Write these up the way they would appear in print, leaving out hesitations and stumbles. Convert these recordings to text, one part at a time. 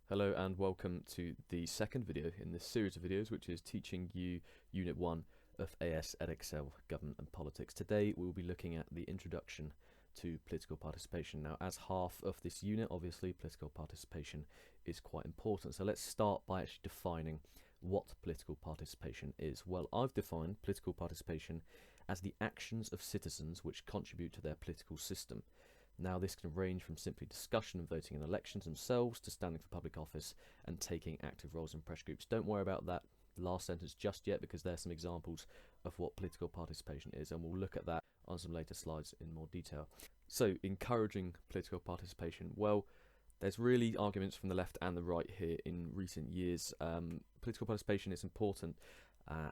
Hello and welcome to the second video in this series of videos, which is teaching you Unit 1 of AS Edexcel Government and Politics. Today we will be looking at the introduction to political participation. Now, as half of this unit, obviously political participation is quite important. So let's start by actually defining what political participation is. Well, I've defined political participation as the actions of citizens which contribute to their political system. Now, this can range from simply discussion and voting in elections themselves to standing for public office and taking active roles in pressure groups. Don't worry about that last sentence just yet, because there's some examples of what political participation is, and we'll look at that on some later slides in more detail. So, encouraging political participation. Well, there's really arguments from the left and the right here in recent years. Political participation is important.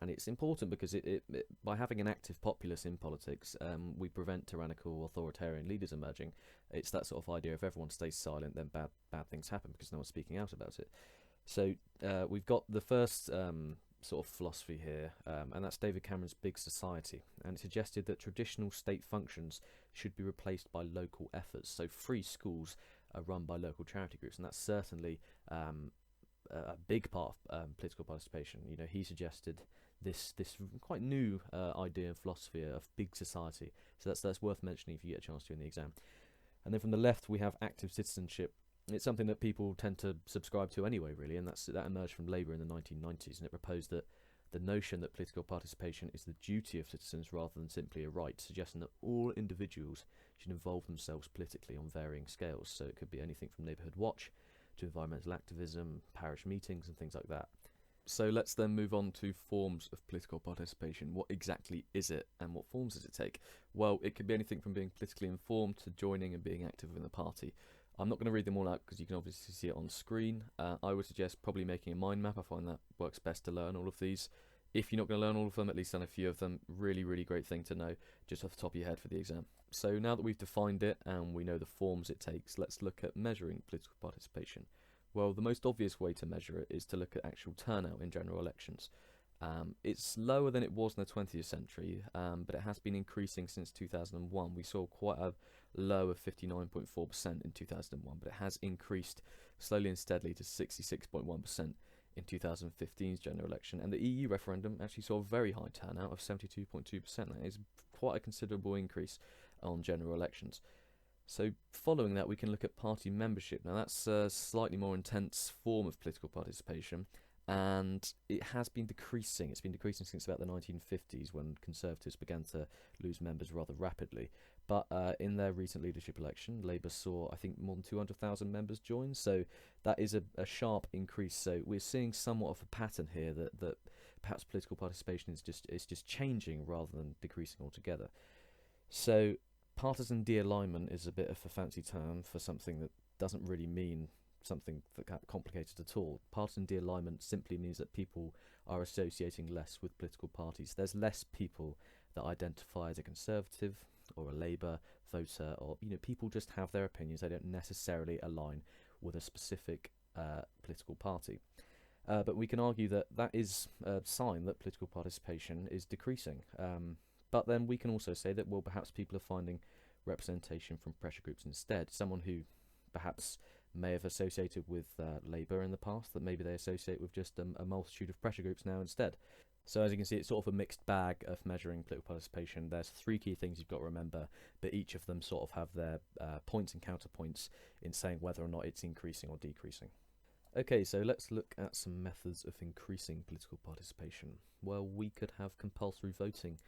And it's important because by having an active populace in politics, we prevent tyrannical authoritarian leaders emerging. It's that sort of idea: if everyone stays silent, then bad things happen because no one's speaking out about it. So we've got the first sort of philosophy here, and that's David Cameron's Big Society, and it suggested that traditional state functions should be replaced by local efforts. So free schools are run by local charity groups, and that's certainly a big part of political participation. You know, he suggested this quite new idea and philosophy of big society. So that's worth mentioning if you get a chance to in the exam. And then from the left we have active citizenship. It's something that people tend to subscribe to anyway, really, and that emerged from Labour in the 1990s, and it proposed that the notion that political participation is the duty of citizens rather than simply a right, suggesting that all individuals should involve themselves politically on varying scales. So it could be anything from neighbourhood watch to environmental activism, parish meetings and things like that. So let's then move on to forms of political participation. What exactly is it, and what forms does it take? Well, it could be anything from being politically informed to joining and being active within the party. I'm not going to read them all out because you can obviously see it on screen. I would suggest probably making a mind map. I find that works best to learn all of these. If you're not going to learn all of them, at least learn a few of them. Really, really great thing to know just off the top of your head for the exam. So now that we've defined it and we know the forms it takes, let's look at measuring political participation. Well, the most obvious way to measure it is to look at actual turnout in general elections. It's lower than it was in the 20th century, but it has been increasing since 2001. We saw quite a low of 59.4% in 2001, but it has increased slowly and steadily to 66.1% in 2015's general election. And the EU referendum actually saw a very high turnout of 72.2%. That is quite a considerable increase on general elections. So following that, we can look at party membership. Now, that's a slightly more intense form of political participation, and it has been decreasing. It's been decreasing since about the 1950s, when Conservatives began to lose members rather rapidly. But in their recent leadership election, Labour saw, I think, more than 200,000 members join, so that is a sharp increase. So we're seeing somewhat of a pattern here that perhaps political participation is just changing rather than decreasing altogether. So Partisan D Alignment is a bit of a fancy term for something that doesn't really mean something that complicated at all. Partisan D Alignment simply means that people are associating less with political parties. There's less people that identify as a Conservative or a Labour voter, or people just have their opinions. They don't necessarily align with a specific political party. But we can argue that that is a sign that political participation is decreasing. But then we can also say that, well, perhaps people are finding representation from pressure groups instead. Someone who perhaps may have associated with Labour in the past, that maybe they associate with just a multitude of pressure groups now instead. So as you can see, it's sort of a mixed bag of measuring political participation. There's three key things you've got to remember, but each of them sort of have their points and counterpoints in saying whether or not it's increasing or decreasing. Okay, so let's look at some methods of increasing political participation. Well, we could have compulsory voting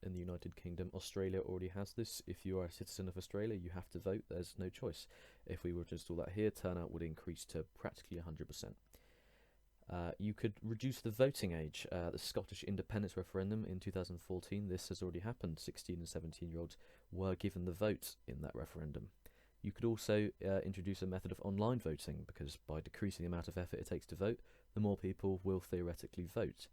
in the United Kingdom. Australia already has this. If you are a citizen of Australia, you have to vote. There's no choice. If we were to install that here, turnout would increase to practically 100%. You could reduce the voting age. The Scottish independence referendum in 2014, this has already happened. 16 and 17-year-olds were given the vote in that referendum. You could also introduce a method of online voting, because by decreasing the amount of effort it takes to vote, the more people will theoretically vote.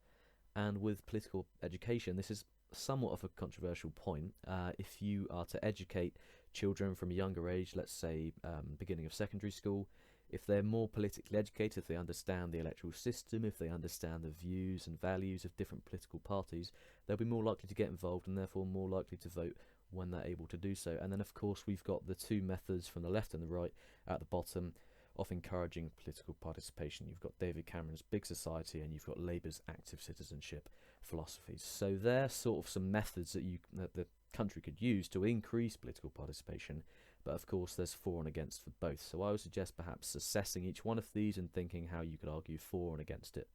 And with political education, this is somewhat of a controversial point. If you are to educate children from a younger age, let's say beginning of secondary school, if they're more politically educated, if they understand the electoral system, if they understand the views and values of different political parties, they'll be more likely to get involved and therefore more likely to vote when they're able to do so. And then of course we've got the two methods from the left and the right at the bottom. of encouraging political participation. You've got David Cameron's Big Society, and you've got Labour's active citizenship philosophies. So they're sort of some methods that the country could use to increase political participation, but of course there's for and against for both. So I would suggest perhaps assessing each one of these and thinking how you could argue for and against it.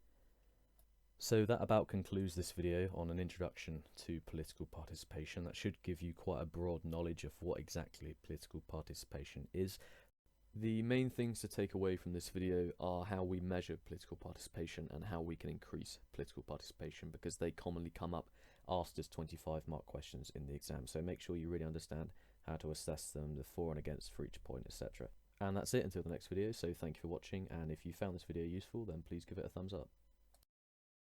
So that about concludes this video on an introduction to political participation. That should give you quite a broad knowledge of what exactly political participation is. The main things to take away from this video are how we measure political participation and how we can increase political participation, because they commonly come up asked as 25-mark questions in the exam. So make sure you really understand how to assess them, the for and against for each point, etc. And that's it until the next video. So thank you for watching, and if you found this video useful, then please give it a thumbs up.